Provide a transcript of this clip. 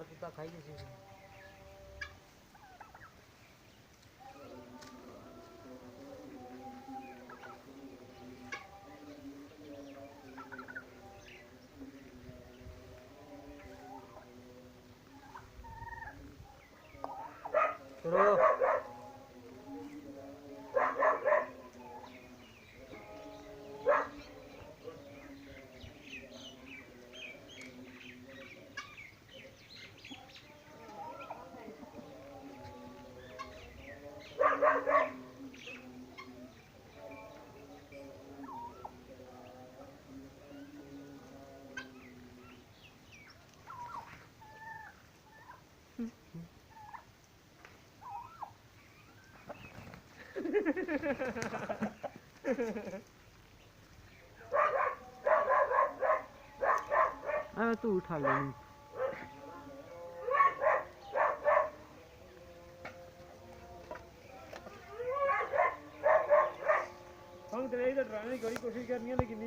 कुत्ता खाई जैसे चलो अब तू उठा ले हम तेरे इधर डराने की कोशिश करनी है लेकिन